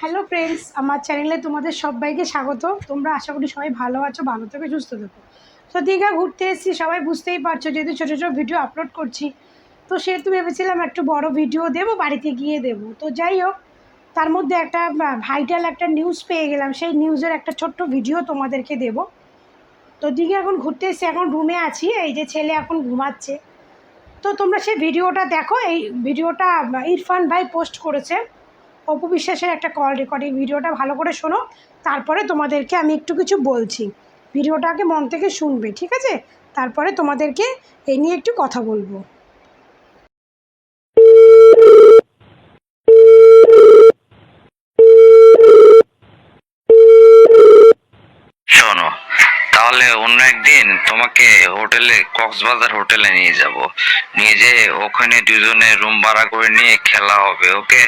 Hello friends, আমার চ্যানেলে তোমাদের সবাইকে স্বাগত। তোমরা আশা করি সবাই ভালো আছো, ভালো থেকে সুস্থ থেকো। তো দীঘা ঘুরতে এসেছি, সবাই বুঝতেই পারছো, যেহেতু ছোটো ছোটো ভিডিও আপলোড করছি, তো সেহেতু ভেবেছিলাম একটু বড় ভিডিও দেবো, বাড়িতে গিয়ে দেবো। তো যাই হোক, তার মধ্যে একটা ভাইটাল একটা নিউজ পেয়ে গেলাম, সেই নিউজের একটা ছোট্ট ভিডিও তোমাদেরকে দেবো। তো দীঘা এখন ঘুরতে এসেছি, এখন রুমে আছি, এই যে ছেলে এখন ঘুমাচ্ছে। তো তোমরা সেই ভিডিওটা দেখো। এই ভিডিওটা ইরফান ভাই পোস্ট করেছে, অপু বিশ্বাসের একটা কল রেকর্ডিং। ভিডিওটা ভালো করে শোনো, তারপরে তোমাদেরকে আমি একটু কিছু বলছি। ভিডিওটাকে মন থেকে শুনবে, ঠিক আছে? তারপরে তোমাদেরকে এই নিয়ে একটু কথা বলবো। শোনো, তাহলে অন্য একদিন তোমাকে কক্সবাজার হোটেলে নিয়ে যাব। নিয়ে যে ওখানে দুজনে রুম ভাড়া করে নিয়ে খেলা হবে। ওকে,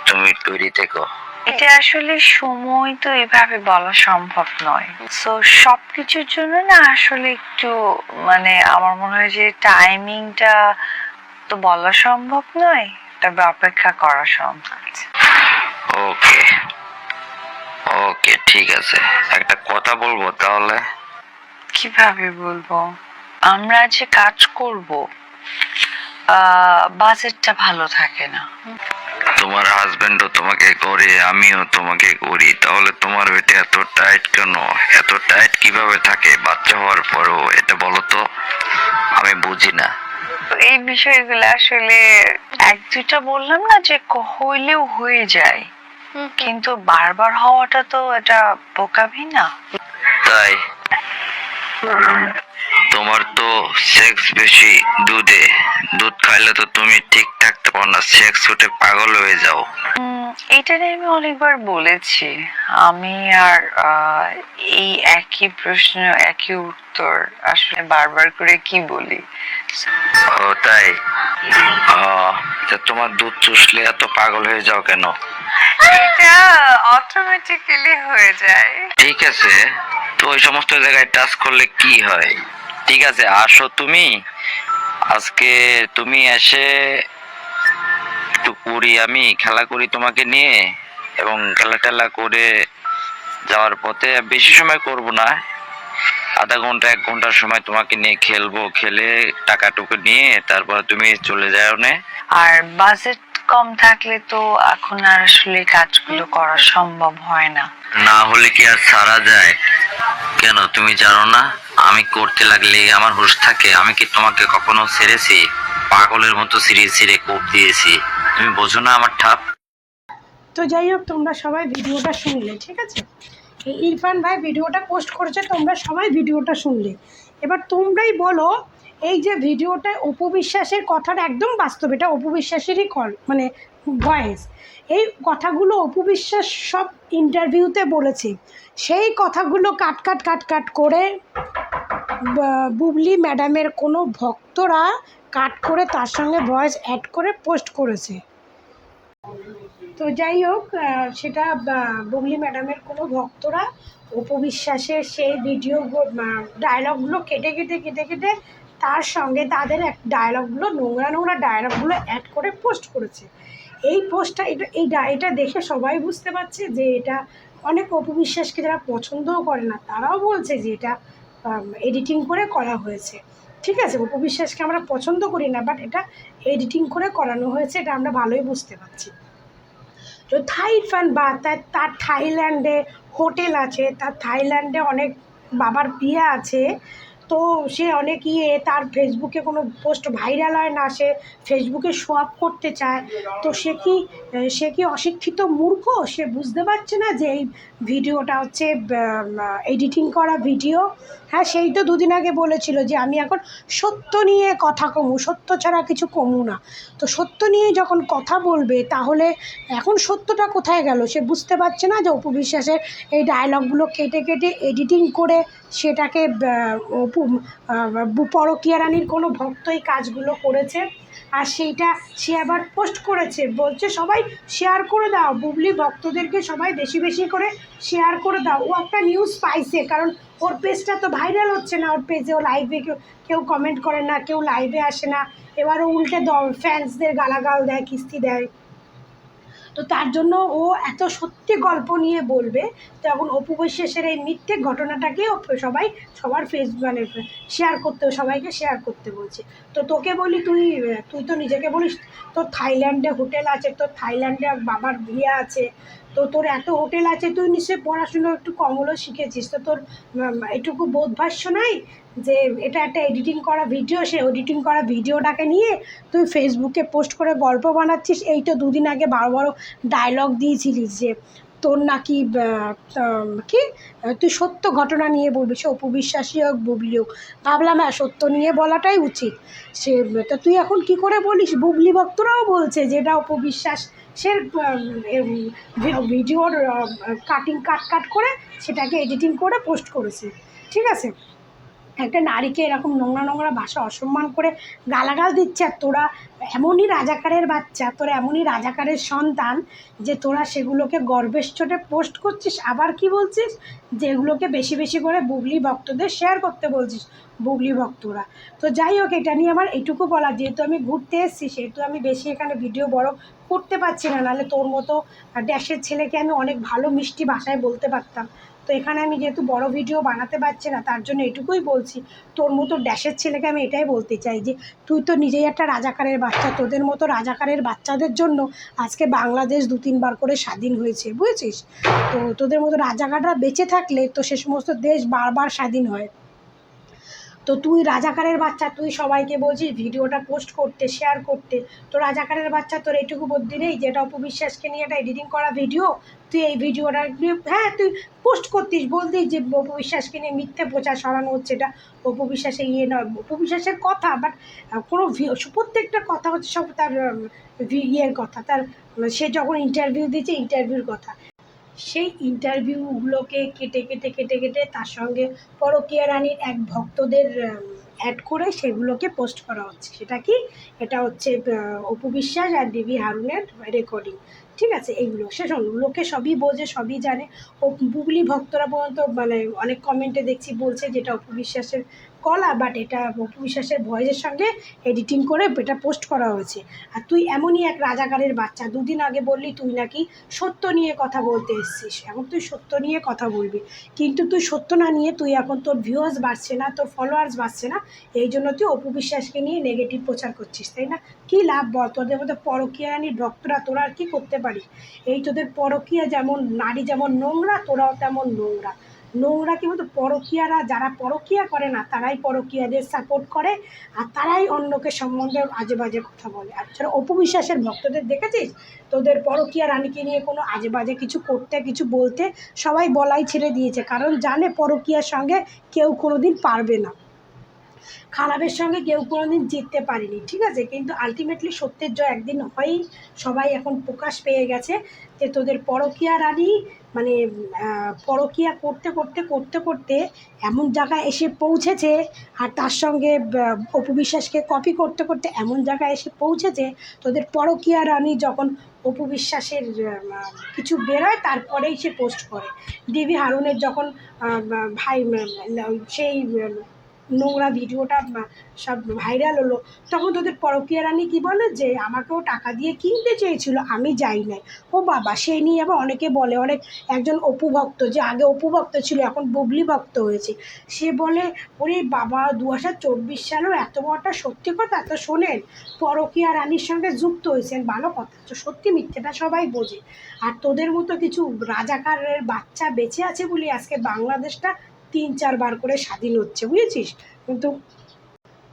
তুমি তৈরি থেকো। এটা আসলে সময় তো এভাবে বলা সম্ভব নয়। সো সবকিছুর জন্য না আসলে একটু আমার মনে হয় যে টাইমিংটা তো বলা সম্ভব নয়, তবে অপেক্ষা করা সম্ভব। ওকে ওকে, ঠিক আছে। একটা কথা বলবো তাহলে। কিভাবে বলবো? আমরা যে কাজ করব বাজেটটা ভালো থাকে না। তোমার হাজবেন্ডও তোমাকে করে, আমিও তোমাকে করি, তাহলে তোমার ওইটা এত টাইট কেন? এত টাইট কিভাবে থাকে বাচ্চা হওয়ার পরও? এটা বলো তো, আমি বুঝি না। এই বিষয়গুলো আসলে এক দুইটা বললাম না যে হইলেও হয়ে যায়, কিন্তু বারবার হওয়াটা তো এটা বোকামি না? তাই তোমার তো সেক্স বেশি, দুধ খাইলে তো তুমি ঠিক থাকতে পারো না, সেক্স উঠে পাগল হয়ে যাও। এটা নিয়ে আমি অনেকবার বলেছি। আমি আর এই একই প্রশ্ন একই উত্তর আসলে বারবার করে কি বলি। ও তাই? তোমার দুধ চুষলে এত পাগল হয়ে যাও কেন? এটা অটোমেটিক্যালি হয়ে যায়। ঠিক আছে, তো ওই সমস্ত জায়গায় টাচ করলে কি হয়? ঠিক আছে, আসো তুমি আজকে, তুমি এসে একটু করি, আমি খেলা করি তোমাকে নিয়ে, এবং খেলা টেলা করে যাওয়ার পথে বেশি সময় করব না, আধা ঘন্টা 1 ঘন্টার সময় তোমাকে নিয়ে খেলবো। খেলে টাকাটুকু নিয়ে তারপর তুমি চলে যাও না। আর বাজেট কম থাকলে তো এখন আর আসলে কাজগুলো করা সম্ভব হয় না। না হলে কি আর ছাড়া যায়? কেন তুমি জানো না, আমি করতে লাগলে আমার হুঁশ থাকে? আমি কি তোমাকে কখনো ছেড়েছি? পাগলের মতো ছিঁড়ে ছিঁড়ে কোপ দিয়েছি, তুমি বোঝো না আমার ঠাপ? তো যাই হোক, তোমরা সবাই ভিডিওটা শুনলে, ঠিক আছে? এই ইরফান ভাই ভিডিওটা পোস্ট করেছে, তোমরা সবাই ভিডিওটা শুনলে। এবার তোমরাই বলো, এই যে ভিডিওটা অপু বিশ্বাসের কথাটা একদম বাস্তব, এটা অপু বিশ্বাসেরই কল, মানে ভয়েস। এই কথাগুলো অপু বিশ্বাস সব ইন্টারভিউতে বলেছে, সেই কথাগুলো কাট কাট কাট কাট করে বুবলি ম্যাডামের কোনো ভক্তরা কাট করে তার সঙ্গে ভয়েস অ্যাড করে পোস্ট করেছে। তো যাই হোক, সেটা বুবলি ম্যাডামের কোনো ভক্তরা অপু বিশ্বাসের সেই ভিডিও ডায়লগগুলো কেটে কেটে কেটে কেটে তার সঙ্গে তাদের এক ডায়লগগুলো, নোংরা নোংরা ডায়লগগুলো অ্যাড করে পোস্ট করেছে। এই পোস্টটা এটা দেখে সবাই বুঝতে পারছে যে এটা অনেক অপু বিশ্বাসকে যারা পছন্দও করে না, তারাও বলছে যে এটা এডিটিং করে করা হয়েছে। ঠিক আছে, অপু বিশ্বাসকে আমরা পছন্দ করি না, বাট এটা এডিটিং করে করানো হয়েছে, এটা আমরা ভালোই বুঝতে পারছি। তো ইরফান বা তার থাইল্যান্ডে হোটেল আছে, তার থাইল্যান্ডে অনেক বাবার বিয়ে আছে, তো সে অনেক তার ফেসবুকে কোনো পোস্ট ভাইরাল হয় না, সে ফেসবুকে শো আপ করতে চায়। তো সে কি অশিক্ষিত মূর্খ? সে বুঝতে পারছে না যে এই ভিডিওটা হচ্ছে এডিটিং করা ভিডিও। হ্যাঁ, সেই তো দুদিন আগে বলেছিল যে আমি এখন সত্য নিয়ে কথা কমু, সত্য ছাড়া কিছু কমু না। তো সত্য নিয়ে যখন কথা বলবে, তাহলে এখন সত্যটা কোথায় গেল? সে বুঝতে পারছে না যে অপু বিশ্বাসের এই ডায়লগগুলো কেটে কেটে এডিটিং করে সেটাকে পরকীয়া রানীর কোনো ভক্ত এই কাজগুলো করেছে, আর সেইটা সে আবার পোস্ট করেছে, বলছে সবাই শেয়ার করে দাও, বুবলি ভক্তদেরকে সবাই বেশি বেশি করে শেয়ার করে দাও। ও একটা নিউজ পাইছে, কারণ ওর পেজটা তো ভাইরাল হচ্ছে না, ওর পেজে ও লাইভে কেউ কমেন্ট করে না, কেউ লাইভে আসে না, এবার ও উল্টে ফ্যান্সদের গালাগাল দেয়, কিস্তি দেয়। তো তার জন্য ও এত সত্যি গল্প নিয়ে বলবে, তো এখন অপু বিশ্বাসের এই মিথ্যে ঘটনাটাকে সবাই সবার মানে শেয়ার করতে, সবাইকে শেয়ার করতে বলছে। তো তোকে বলি, তুই তুই তো নিজেকে বলিস তোর থাইল্যান্ডে হোটেল আছে, তোর থাইল্যান্ডে বাবার বিয়ে আছে, তো তোর এত হোটেল আছে, তুই নিশ্চয়ই পড়াশুনো একটু কম হলেও শিখেছিস, তো তোর এটুকু বোধভাষ্য নাই যে এটা একটা এডিটিং করা ভিডিও, সে এডিটিং করা ভিডিওটাকে নিয়ে তুই ফেসবুকে পোস্ট করে গল্প বানাচ্ছিস। এই তো দুদিন আগে বড় বড় ডায়লগ দিয়েছিলিস যে তোর নাকি কি তুই সত্য ঘটনা নিয়ে বলবি, সে অপু বিশ্বাসী হোক বুবলি হোক, ভাবলাম হ্যাঁ সত্য নিয়ে বলাটাই উচিত। সে তো তুই এখন কি করে বলিস, বুবলি ভক্তরাও বলছে যে এটা অপু বিশ্বাস সে ভিডিওর কাট করে সেটাকে এডিটিং করে পোস্ট করেছে। ঠিক আছে, একটা নারীকে এরকম নোংরা নোংরা ভাষা অসম্মান করে গালাগাল দিচ্ছে, আর তোরা এমনই রাজাকারের বাচ্চা, তোরা এমনই রাজাকারের সন্তান যে তোরা সেগুলোকে গর্বের চোটে পোস্ট করছিস, আবার কি বলছিস যে এগুলোকে বেশি বেশি করে বুবলি ভক্তদের শেয়ার করতে বলছিস, বুবলি ভক্তরা। তো যাই হোক, এটা নিয়ে আমার এইটুকু বলা, যেহেতু আমি ঘুরতে এসেছি সেহেতু আমি বেশি এখানে ভিডিও বড় করতে পারছি না, নাহলে তোর মতো ড্যাশের ছেলেকে আমি অনেক ভালো মিষ্টি ভাষায় বলতে পারতাম। তো এখানে আমি যেহেতু বড় ভিডিও বানাতে পারছি না, তার জন্য এটুকুই বলছি, তোর মতো ড্যাশের ছেলেকে আমি এটাই বলতে চাই যে তুই তো নিজেই একটা রাজাকারের বাচ্চা, তোদের মতো রাজাকারের বাচ্চাদের জন্য আজকে বাংলাদেশ 2-3 বার করে স্বাধীন হয়েছে, বুঝেছিস? তো তোদের মতো রাজাকাররা বেঁচে থাকলে তো সে সমস্ত দেশ বারবার স্বাধীন হয়। তো তুই রাজাকারের বাচ্চা, তুই সবাইকে বলছিস ভিডিওটা পোস্ট করতে, শেয়ার করতে, তো রাজাকারের বাচ্চা তোর এইটুকু বুদ্ধি নেই যে এটা অপু বিশ্বাসকে নিয়ে একটা এডিটিং করা ভিডিও, তুই এই ভিডিওটা হ্যাঁ তুই পোস্ট করতিস, বলতিস যে অপু বিশ্বাসকে নিয়ে মিথ্যে প্রচার সরানো হচ্ছে, এটা অপু বিশ্বাসের ইয়ে নয়, অপু বিশ্বাসের কথা, বাট কোনো প্রত্যেকটা কথা হচ্ছে সব তার ইয়ের কথা, তার সে যখন ইন্টারভিউ দিয়েছে ইন্টারভিউর কথা, সেই ইন্টারভিউগুলোকে কেটে কেটে কেটে কেটে তার সঙ্গে পরকীয়া রানীর এক ভক্তদের অ্যাড করে সেগুলোকে পোস্ট করা হচ্ছে। সেটা কি, এটা হচ্ছে অপু বিশ্বাস আর ডিবি হারুনের রেকর্ডিং। ঠিক আছে, এইগুলো সে শোন, লোকে সবই বোঝে, সবই জানে। ও বুবলি ভক্তরা পর্যন্ত মানে অনেক কমেন্টে দেখছি বলছে যেটা অপু বিশ্বাসের গলা, বাট এটা অপু বিশ্বাসের ভয়েসের সঙ্গে এডিটিং করে এটা পোস্ট করা হয়েছে। আর তুই এমনই এক রাজাকারের বাচ্চা, দুদিন আগে বললি তুই নাকি সত্য নিয়ে কথা বলতে এসেছিস, এখন তুই সত্য নিয়ে কথা বলবি, কিন্তু তুই সত্য না নিয়ে তুই এখন তোর ভিউয়ার্স বাড়ছে না, তোর ফলোয়ার্স বাড়ছে না, এই জন্য তুই অপু বিশ্বাসকে নিয়ে নেগেটিভ প্রচার করছিস, তাই না? কী লাভ বল, তোদের মধ্যে পরকীয়া রানীর ভক্তরা তোরা আর কী করতে পারিস? এই তোদের পরকীয়া যেমন নারী যেমন নোংরা, তোরাও তেমন নোংরা। নোংরা কি বলতো, পরকীয়ারা যারা পরকীয়া করে না তারাই পরকীয়াদের সাপোর্ট করে, আর তারাই অন্যকে সম্বন্ধে আজে বাজে কথা বলে। আর যারা অপু বিশ্বাসের ভক্তদের দেখেছিস, তোদের পরকীয়া রানীকে নিয়ে কোনো আজে বাজে কিছু করতে, কিছু বলতে সবাই বলাই ছেড়ে দিয়েছে, কারণ জানে পরকীয়ার সঙ্গে কেউ কোনো দিন পারবে না, খারাপের সঙ্গে কেউ কোনো দিন জিততে পারেনি। ঠিক আছে, কিন্তু আলটিমেটলি সত্যের জয় একদিন হয়ই, সবাই এখন প্রকাশ পেয়ে গেছে যে তোদের পরকীয়া রানী মানে পরকীয়া করতে করতে করতে করতে এমন জায়গায় এসে পৌঁছেছে, আর তার সঙ্গে অপু বিশ্বাসকে কপি করতে করতে এমন জায়গায় এসে পৌঁছেছে, তোদের পরকীয়া রানী যখন অপু বিশ্বাসের কিছু বেরোয় তারপরেই সে পোস্ট করে। ডিবি হারুনের যখন ভাই সেই নোংরা ভিডিওটা সব ভাইরাল হলো, তখন তোদের পরকীয়া রানী কী বলে যে আমাকেও টাকা দিয়ে কিনতে চেয়েছিল, আমি যাই নাই। ও বাবা, সেই নিয়ে আবার অনেকে বলে, অনেক একজন অপু ভক্ত, যে আগে অপু ভক্ত ছিল এখন বুবলি ভক্ত হয়েছে, সে বলে ওরে বাবা 2024 সালেও এত বড়টা সত্যি কথা, তো শোনেন পরকীয়া রানীর সঙ্গে যুক্ত হয়েছেন, ভালো কথা, তো সত্যি মিথ্যেটা সবাই বোঝে। আর তোদের মতো কিছু রাজাকারের বাচ্চা বেঁচে আছে বলে আজকে বাংলাদেশটা 3-4 বার করে স্বাধীন হচ্ছে, বুঝেছিস? কিন্তু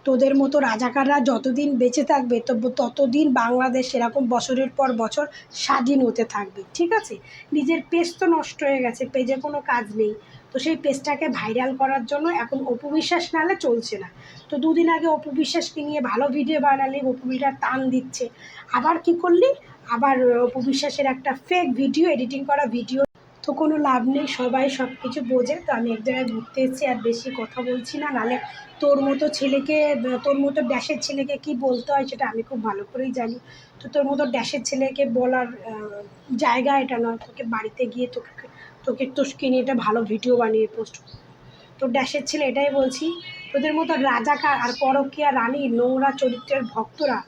তোদের মতো রাজাকাররা যতদিন বেঁচে থাকবে ততদিন বাংলাদেশ এরকম বছরের পর বছর স্বাধীন হতে থাকবে। ঠিক আছে, নিজের পেজ তো নষ্ট হয়ে গেছে, পেজে কোনো কাজ নেই, তো সেই পেজটাকে ভাইরাল করার জন্য এখন অপু বিশ্বাস নাহলে চলছে না। তো দুদিন আগে অপু বিশ্বাসকে নিয়ে ভালো ভিডিও বানালি, অপু বিশ্বাস টান দিচ্ছে, আবার কি করলি, আবার অপু বিশ্বাসের একটা ফেক ভিডিও, এডিটিং করা ভিডিও, তো কোনো লাভ নেই, সবাই সব কিছু বোঝে। তো আমি এক জায়গায় ঘুরতে এসেছি, আর বেশি কথা বলছি না, নাহলে তোর মতো ছেলেকে, তোর মতো ড্যাশের ছেলেকে কি বলতে হয় সেটা আমি খুব ভালো করেই জানি। তো তোর মতো ড্যাশের ছেলেকে বলার জায়গা এটা নয়, তোকে বাড়িতে গিয়ে তোকে নিয়ে একটা ভালো ভিডিও বানিয়ে পোস্ট। তো ড্যাশের ছেলে, এটাই বলছি, তোদের মতো রাজাকার আর পরকীয়া রানী নোংরা চরিত্রের ভক্তরা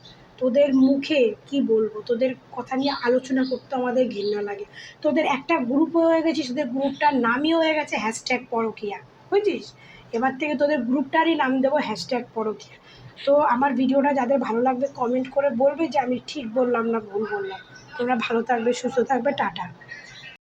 তোদের মুখে কি বলবো, তোদের কথা নিয়ে আলোচনা করতে আমাদের ঘেন্না লাগে। তোদের একটা গ্রুপ হয়ে গেছিস, তোদের গ্রুপটার নামই হয়ে গেছে #পরকীয়া, বুঝছিস? এবার থেকে তোদের গ্রুপটারই নাম দেবো #পরকীয়া। তো আমার ভিডিওটা যাদের ভালো লাগবে কমেন্ট করে বলবে যে আমি ঠিক বললাম না ভুল বললাম। তোমরা ভালো থাকবে, সুস্থ থাকবে, টাটা।